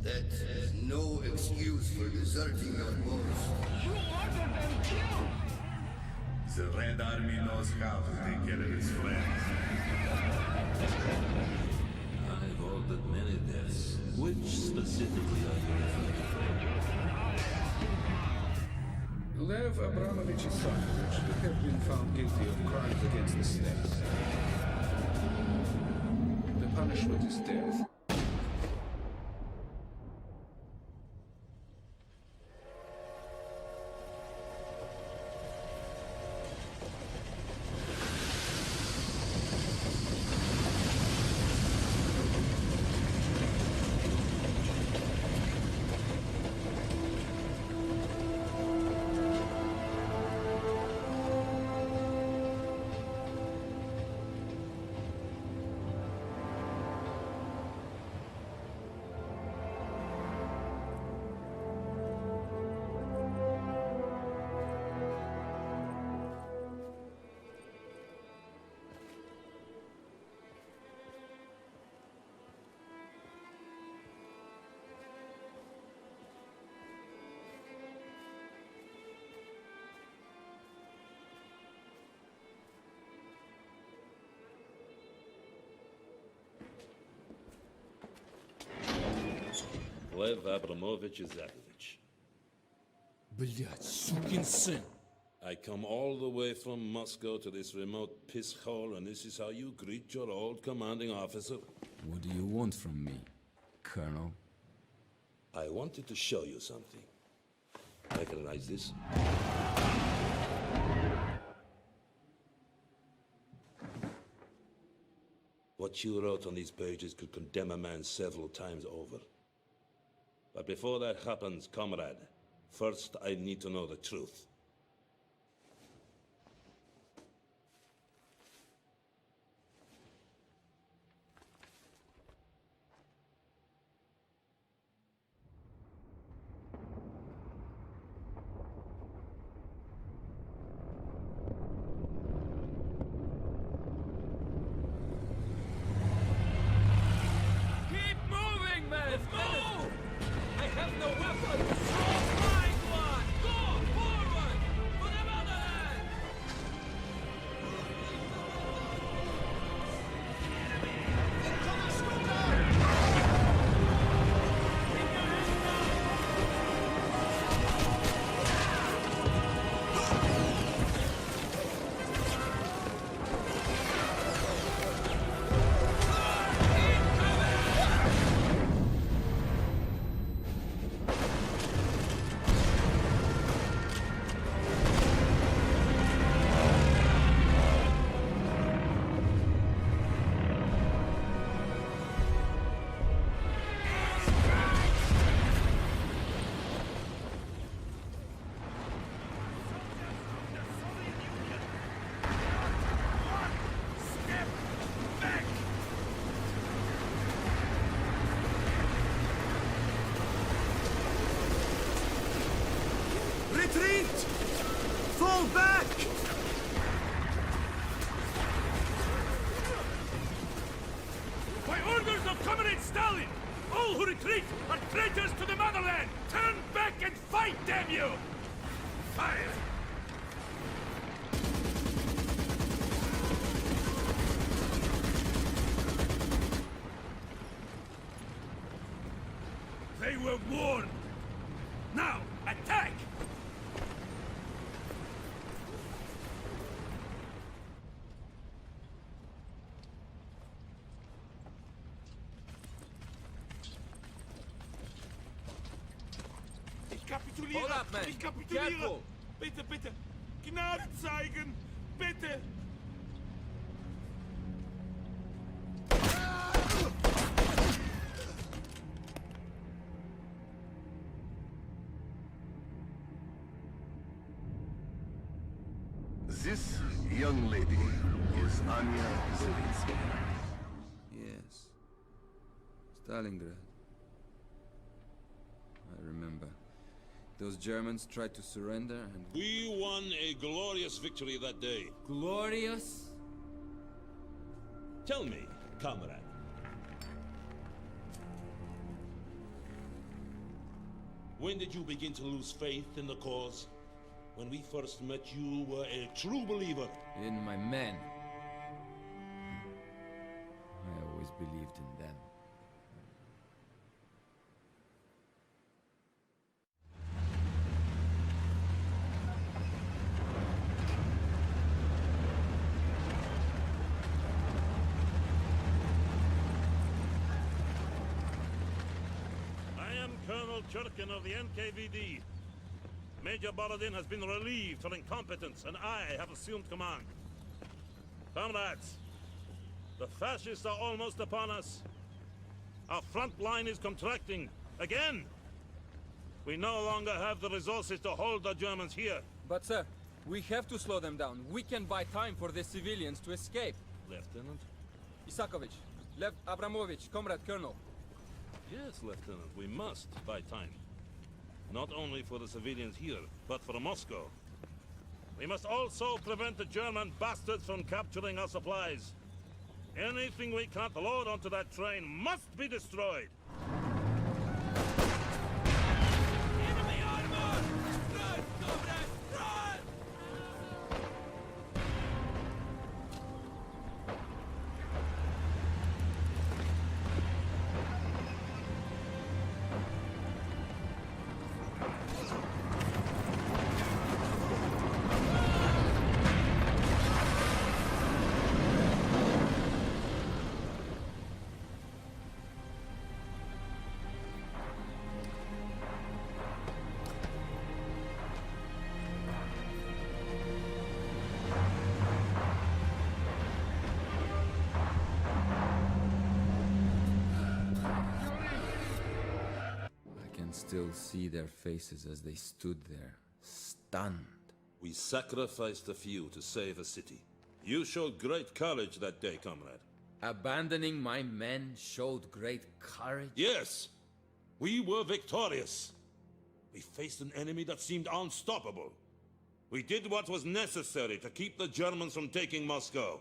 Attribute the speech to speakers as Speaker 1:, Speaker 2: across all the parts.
Speaker 1: That is no excuse for deserting your post.
Speaker 2: You ordered them killed!
Speaker 3: The Red Army knows how to take care of its friends.
Speaker 4: I've ordered many deaths. Which specifically are you referring to?
Speaker 5: Lev Abramovich Isaanovich have been found guilty of crimes against the state. The punishment is death.
Speaker 4: Lev Abramovich Isaanovich.
Speaker 6: Блядь, сукин сын!
Speaker 4: I come all the way from Moscow to this remote piss hole, and this is how you greet your old commanding officer?
Speaker 6: What do you want from me, Colonel?
Speaker 4: I wanted to show you something. Recognize this? What you wrote on these pages could condemn a man several times over. But before that happens, comrade, first I need to know the truth.
Speaker 2: Keep moving, men! Move! I have no weapons! Find one! Go forward! To the motherland!
Speaker 7: Retreat! Fall back!
Speaker 2: By orders of Comrade Stalin, all who retreat are traitors to the motherland! Turn back and fight, damn you! Fire! They were warned! Now, attack! Ich kapituliere!
Speaker 7: Hold up, man.
Speaker 2: Ich kapituliere!
Speaker 7: Careful.
Speaker 2: Bitte, bitte! Gnade zeigen! Bitte!
Speaker 3: This young lady is Anya Zelinsky.
Speaker 5: Yes. Stalingrad. I remember. Those Germans tried to surrender and...
Speaker 4: We won a glorious victory that day.
Speaker 6: Glorious?
Speaker 4: Tell me, comrade. When did you begin to lose faith in the cause? When we first met, you were a true believer.
Speaker 6: In my men. I always believed in them.
Speaker 2: I am Colonel Churkin of the NKVD. Major Borodin has been relieved for incompetence, and I have assumed command. Comrades, the fascists are almost upon us. Our front line is contracting again. We no longer have the resources to hold the Germans here.
Speaker 8: But sir, we have to slow them down. We can buy time for the civilians to escape.
Speaker 2: Lieutenant?
Speaker 8: Isakovich, Lev Abramovich, Comrade Colonel.
Speaker 2: Yes, Lieutenant, we must buy time. Not only for the civilians here, but for Moscow. We must also prevent the German bastards from capturing our supplies. Anything we can't load onto that train must be destroyed. Enemy armor! Run, comrade, run!
Speaker 6: I can still see their faces as they stood there, stunned.
Speaker 4: We sacrificed a few to save a city. You showed great courage that day, comrade.
Speaker 6: Abandoning my men showed great courage?
Speaker 4: Yes! We were victorious. We faced an enemy that seemed unstoppable. We did what was necessary to keep the Germans from taking Moscow.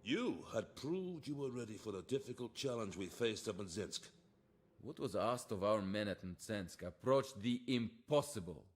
Speaker 4: You had proved you were ready for the difficult challenge we faced at Mzinsk.
Speaker 6: What was asked of our men at Mtsensk approached the impossible.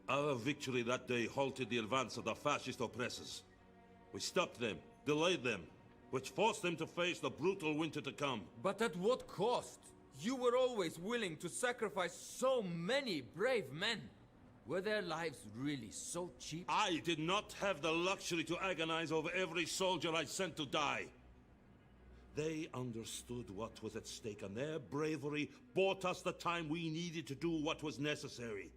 Speaker 4: Our victory that day halted the advance of the fascist oppressors. We stopped them, delayed them, which forced them to face the brutal winter to come.
Speaker 8: But at what cost? You were always willing to sacrifice so many brave men.
Speaker 6: Were their lives really so cheap?
Speaker 4: I did not have the luxury to agonize over every soldier I sent to die. They understood what was at stake, and their bravery bought us the time we needed to do what was necessary.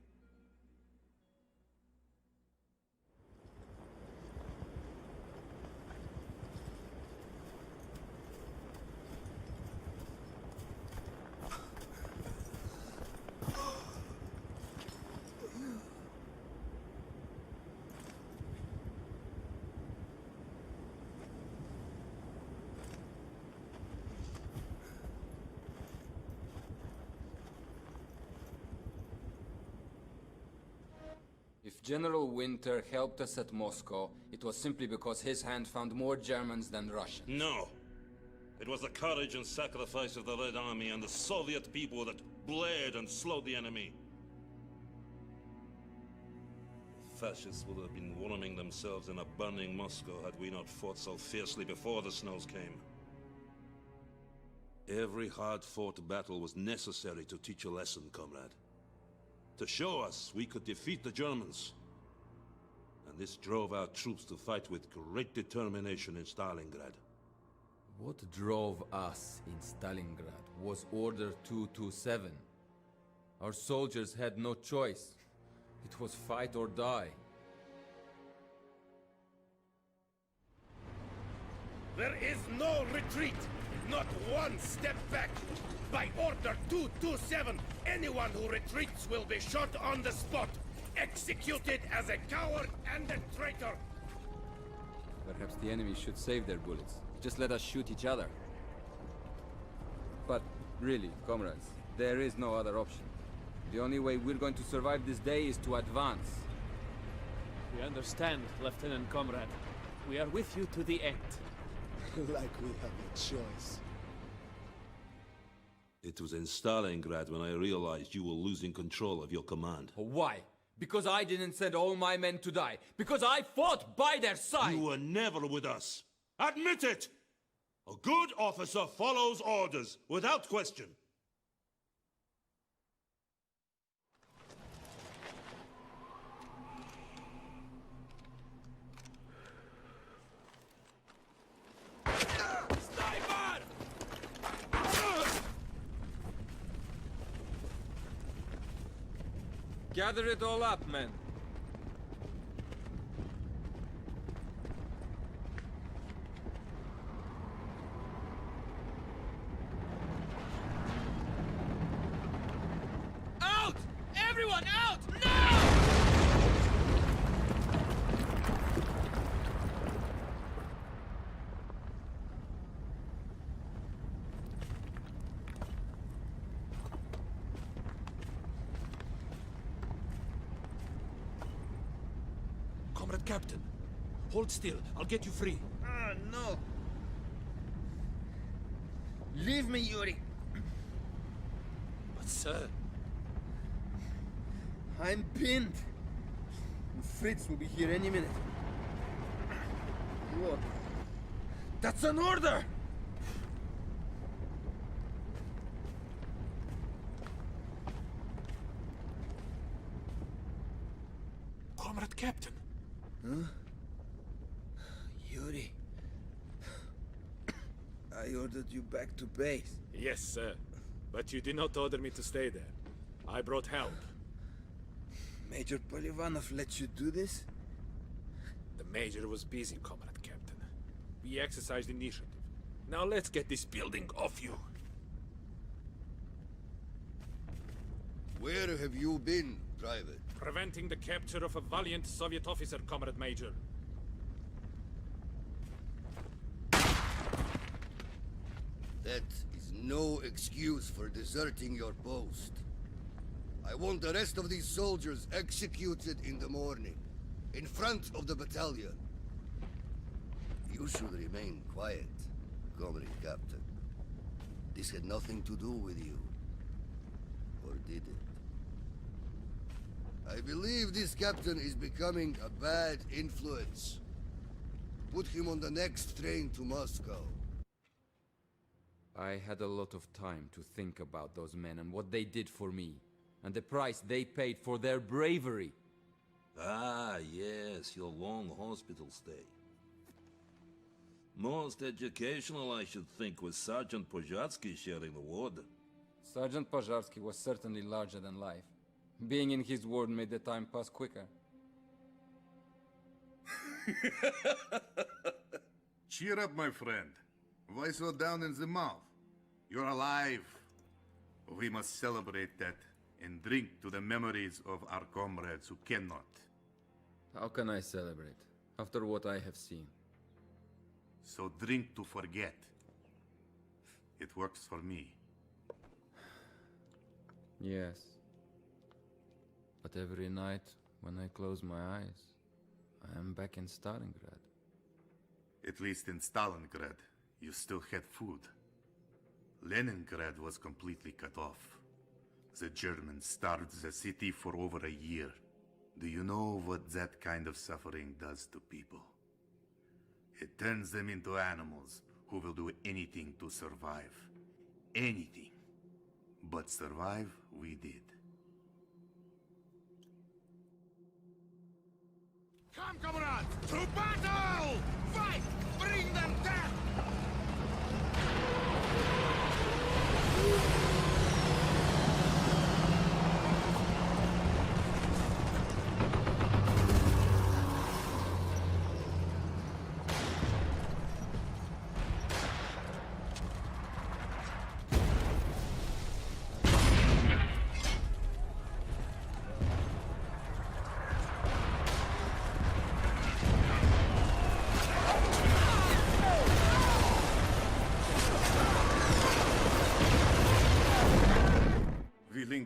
Speaker 8: If General Winter helped us at Moscow, it was simply because his hand found more Germans than Russians.
Speaker 4: No. It was the courage and sacrifice of the Red Army and the Soviet people that blared and slowed the enemy. Fascists would have been warming themselves in a burning Moscow had we not fought so fiercely before the snows came. Every hard-fought battle was necessary to teach a lesson, comrade. To show us we could defeat the Germans. And this drove our troops to fight with great determination in Stalingrad.
Speaker 6: What drove us in Stalingrad was Order 227. Our soldiers had no choice. It was fight or die.
Speaker 7: There is no retreat! Not one step back! By Order 227, anyone who retreats will be shot on the spot! Executed as a coward and a traitor!
Speaker 8: Perhaps the enemy should save their bullets. Just let us shoot each other. But really, comrades, there is no other option. The only way we're going to survive this day is to advance.
Speaker 9: We understand, Lieutenant Comrade. We are with you to the end.
Speaker 7: Like we have a choice.
Speaker 4: It was in Stalingrad when I realized you were losing control of your command.
Speaker 6: Why? Because I didn't send all my men to die. Because I fought by their side.
Speaker 4: You were never with us. Admit it! A good officer follows orders, without question.
Speaker 6: Gather it all up, men.
Speaker 9: Out! Everyone out! Now!
Speaker 7: Comrade Captain, hold still. I'll get you free.
Speaker 10: Ah, no. Leave me, Yuri.
Speaker 7: But sir...
Speaker 10: I'm pinned. Fritz will be here any minute. What? That's an order!
Speaker 7: Comrade Captain.
Speaker 10: Huh? Yuri. I ordered you back to base.
Speaker 9: Yes, sir. But you did not order me to stay there. I brought help.
Speaker 10: Major Polivanov let you do this?
Speaker 9: The Major was busy, Comrade Captain. We exercised initiative. Now let's get this building off you.
Speaker 1: Where have you been, Private?
Speaker 9: Preventing the capture of a valiant Soviet officer, Comrade Major.
Speaker 1: That is no excuse for deserting your post. I want the rest of these soldiers executed in the morning, in front of the battalion. You should remain quiet, Comrade Captain. This had nothing to do with you. Or did it? I believe this captain is becoming a bad influence. Put him on the next train to Moscow.
Speaker 6: I had a lot of time to think about those men and what they did for me, and the price they paid for their bravery.
Speaker 4: Ah, yes, your long hospital stay. Most educational, I should think, was Sergeant Pozharsky sharing the ward.
Speaker 8: Sergeant Pozharsky was certainly larger than life. Being in his ward made the time pass quicker.
Speaker 3: Cheer up, my friend. Why so down in the mouth? You're alive. We must celebrate that and drink to the memories of our comrades who cannot.
Speaker 6: How can I celebrate, after what I have seen?
Speaker 3: So drink to forget. It works for me.
Speaker 6: Yes. But every night, when I close my eyes, I am back in Stalingrad.
Speaker 3: At least in Stalingrad, you still had food. Leningrad was completely cut off. The Germans starved the city for over a year. Do you know what that kind of suffering does to people? It turns them into animals who will do anything to survive. Anything. But survive, we did.
Speaker 7: Come, comrades! To battle! Fight! Bring them death!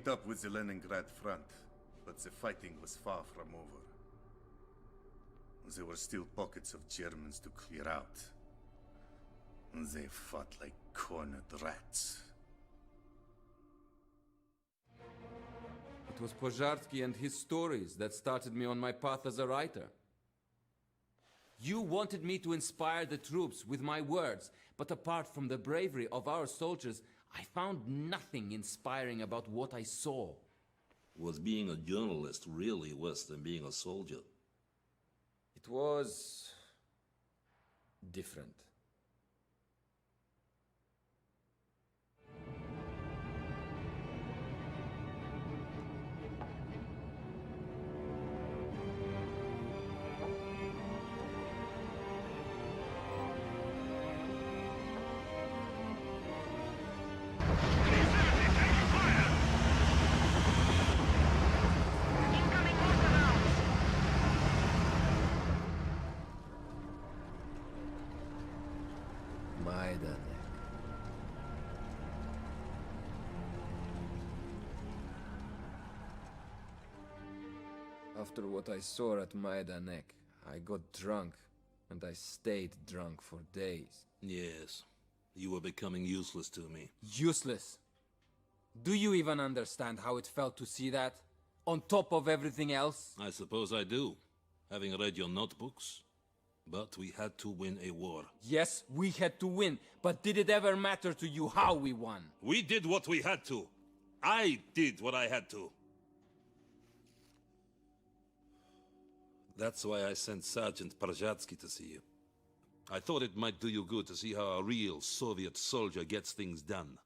Speaker 3: linked up with the Leningrad front, but the fighting was far from over. There were still pockets of Germans to clear out. They fought like cornered rats.
Speaker 6: It was Pozharsky and his stories that started me on my path as a writer. You wanted me to inspire the troops with my words, but apart from the bravery of our soldiers, I found nothing inspiring about what I saw.
Speaker 4: Was being a journalist really worse than being a soldier?
Speaker 6: It was different. After what I saw at Majdanek, I got drunk, and I stayed drunk for days.
Speaker 4: Yes. You were becoming useless to me.
Speaker 8: Useless? Do you even understand how it felt to see that? On top of everything else?
Speaker 4: I suppose I do, having read your notebooks. But we had to win a war.
Speaker 8: Yes, we had to win, but did it ever matter to you how we won?
Speaker 4: We did what we had to. I did what I had to. That's why I sent Sergeant Przhatsky to see you. I thought it might do you good to see how a real Soviet soldier gets things done.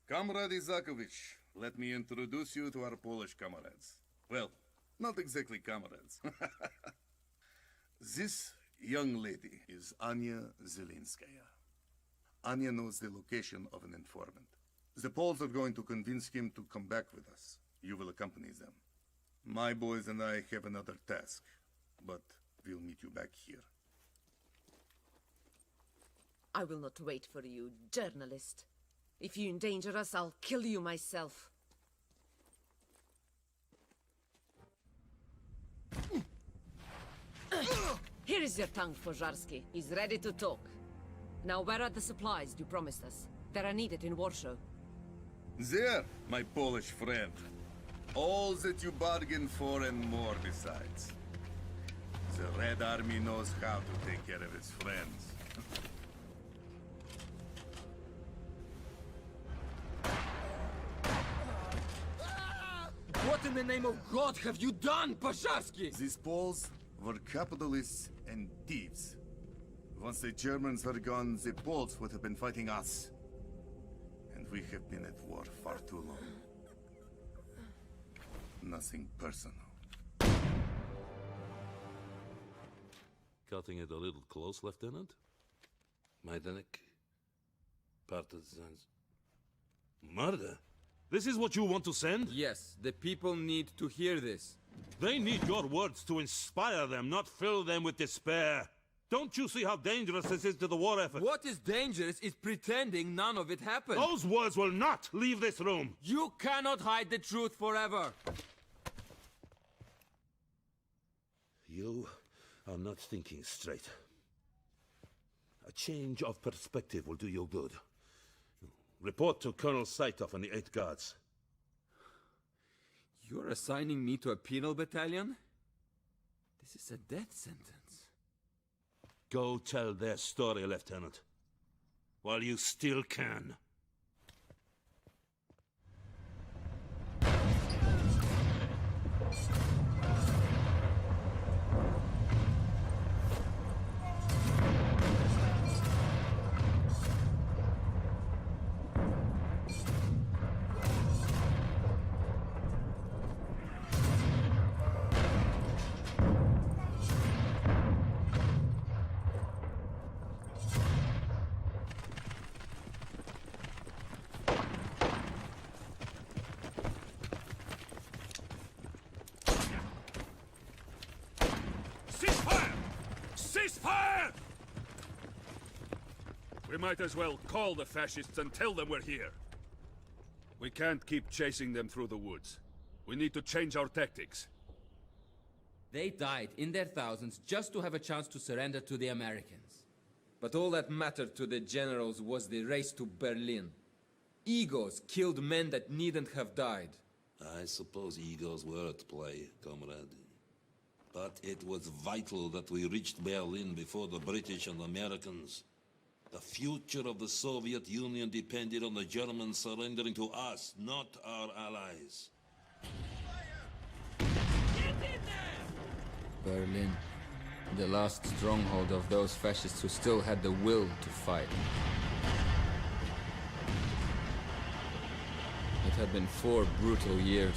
Speaker 3: Comrade Isakovich, let me introduce you to our Polish comrades. Well, not exactly comrades. This young lady is Anya Zelinskaya. Anya knows the location of an informant. The Poles are going to convince him to come back with us. You will accompany them. My boys and I have another task, but we'll meet you back here.
Speaker 11: I will not wait for you, journalist. If you endanger us, I'll kill you myself. Here is your tongue, Pozharsky. He's ready to talk. Now, where are the supplies you promised us? That are needed in Warsaw.
Speaker 3: There, my Polish friend. All that you bargained for and more besides. The Red Army knows how to take care of its friends.
Speaker 8: What in the name of God have you done, Pozharsky?
Speaker 3: These Poles were capitalists and thieves. Once the Germans were gone, the Poles would have been fighting us. And we have been at war far too long. Nothing personal.
Speaker 4: Cutting it a little close, Lieutenant? Majdanek? Partisans? Murder? This is what you want to send?
Speaker 6: Yes, the people need to hear this.
Speaker 4: They need your words to inspire them, not fill them with despair. Don't you see how dangerous this is to the war effort?
Speaker 6: What is dangerous is pretending none of it happened.
Speaker 4: Those words will not leave this room.
Speaker 6: You cannot hide the truth forever.
Speaker 4: You are not thinking straight. A change of perspective will do you good. Report to Colonel Saitov and the 8th Guards.
Speaker 6: You're assigning me to a penal battalion? This is a death sentence.
Speaker 4: Go tell their story, Lieutenant. While you still can.
Speaker 5: We might as well call the fascists and tell them we're here. We can't keep chasing them through the woods. We need to change our tactics.
Speaker 6: They died in their thousands just to have a chance to surrender to the Americans. But all that mattered to the generals was the race to Berlin. Egos killed men that needn't have died.
Speaker 12: I suppose egos were at play, comrade. But it was vital that we reached Berlin before the British and Americans. The future of the Soviet Union depended on the Germans surrendering to us, not our allies.
Speaker 8: Berlin. The last stronghold of those fascists who still had the will to fight. It had been 4 brutal years.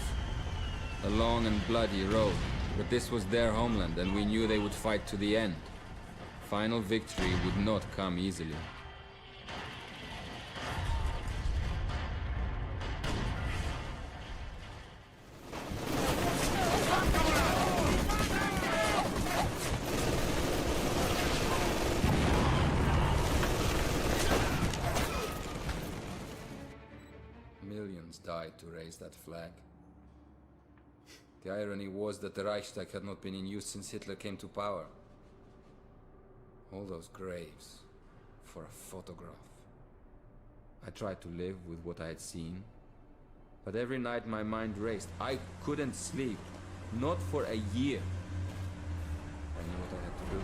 Speaker 8: A long and bloody road. But this was their homeland, and we knew they would fight to the end. Final victory would not come easily. Millions died to raise that flag. The irony was that the Reichstag had not been in use since Hitler came to power. All those graves for a photograph. I tried to live with what I had seen, but every night my mind raced. I couldn't sleep, not for a year. I knew what I had to do.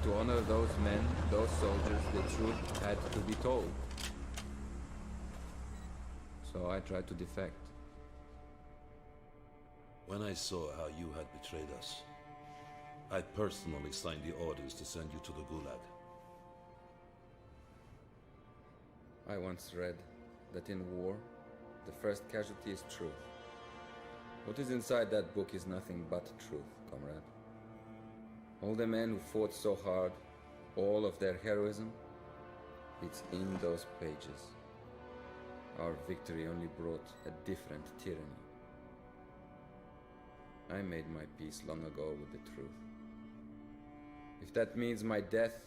Speaker 8: To honor those men, those soldiers, the truth had to be told. So I tried to defect.
Speaker 12: When I saw how you had betrayed us, I personally signed the orders to send you to the Gulag.
Speaker 8: I once read that in war, the first casualty is truth. What is inside that book is nothing but truth, comrade. All the men who fought so hard, all of their heroism, it's in those pages. Our victory only brought a different tyranny. I made my peace long ago with the truth. If that means my death,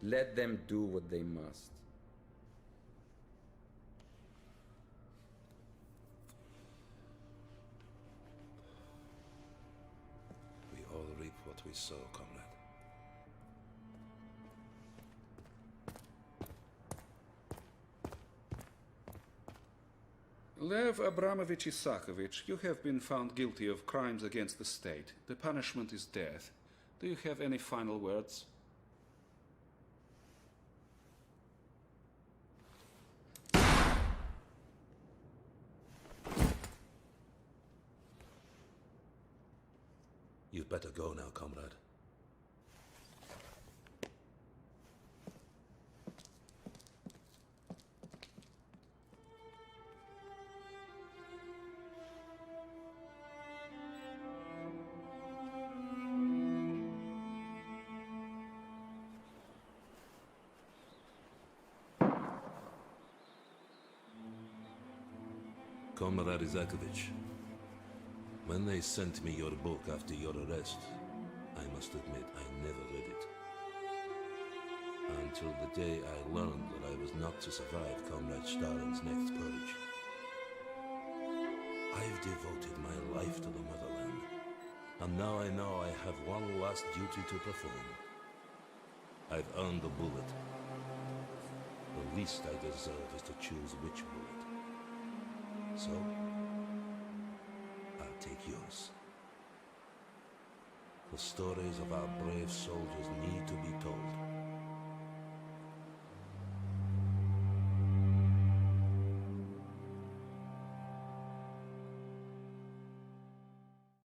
Speaker 8: let them do what they must.
Speaker 12: We all reap what we sow, comrade.
Speaker 5: Lev Abramovich Isakovich, you have been found guilty of crimes against the state. The punishment is death. Do you have any final words?
Speaker 12: You'd better go now, comrade. Comrade Isakovich, when they sent me your book after your arrest, I must admit I never read it. Until the day I learned that I was not to survive Comrade Stalin's next purge. I've devoted my life to the motherland, and now I know I have one last duty to perform. I've earned the bullet. The least I deserve is to choose which bullet. So, I'll take yours. The stories of our brave soldiers need to be told.